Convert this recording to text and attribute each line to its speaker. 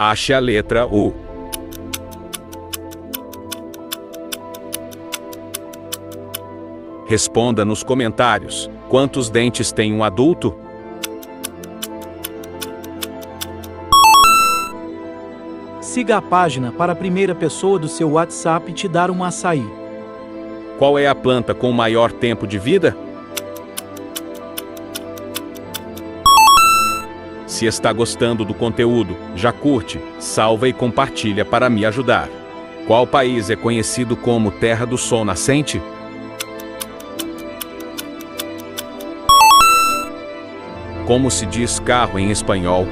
Speaker 1: Ache a letra U. Responda nos comentários: quantos dentes tem um adulto?
Speaker 2: Siga a página para a primeira pessoa do seu WhatsApp te dar um açaí.
Speaker 1: Qual é a planta com maior tempo de vida? Se está gostando do conteúdo, já curte, salva e compartilha para me ajudar. Qual país é conhecido como Terra do Sol Nascente? Como se diz carro em espanhol?